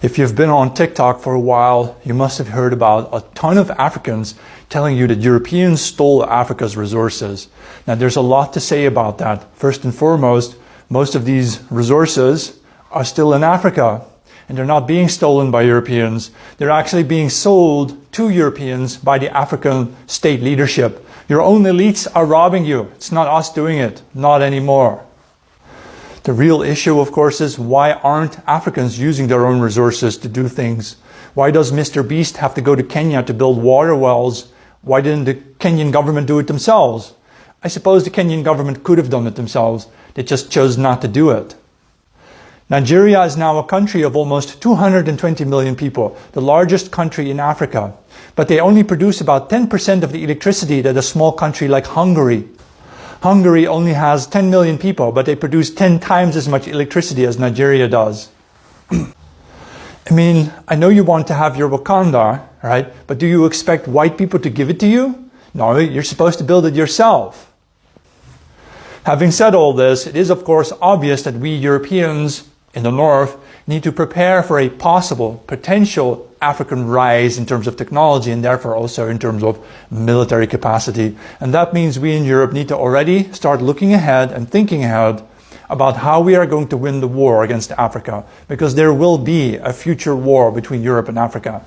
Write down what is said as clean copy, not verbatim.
If you've been on TikTok for a while, you must have heard about a ton of Africans telling you that Europeans stole Africa's resources. Now, there's a lot to say about that. First and foremost, most of these resources are still in Africa, and they're not being stolen by Europeans. They're actually being sold to Europeans by the African state leadership. Your own elites are robbing you. It's not us doing it, not anymore. The real issue, of course, is why aren't Africans using their own resources to do things? Why does Mr. Beast have to go to Kenya to build water wells? Why didn't the Kenyan government do it themselves? I suppose the Kenyan government could have done it themselves. They just chose not to do it. Nigeria is now a country of almost 220 million people, the largest country in Africa. But they only produce about 10% of the electricity that a small country like Hungary. Hungary only has 10 million people, but they produce 10 times as much electricity as Nigeria does. I mean, I know you want to have your Wakanda, right? But do you expect white people to give it to you? No, you're supposed to build it yourself. Having said all this, it is of course obvious that we Europeans in the north need to prepare for a possible, potential African rise in terms of technology and therefore also in terms of military capacity. And that means we in Europe need to already start looking ahead and thinking ahead about how we are going to win the war against Africa, because there will be a future war between Europe and Africa.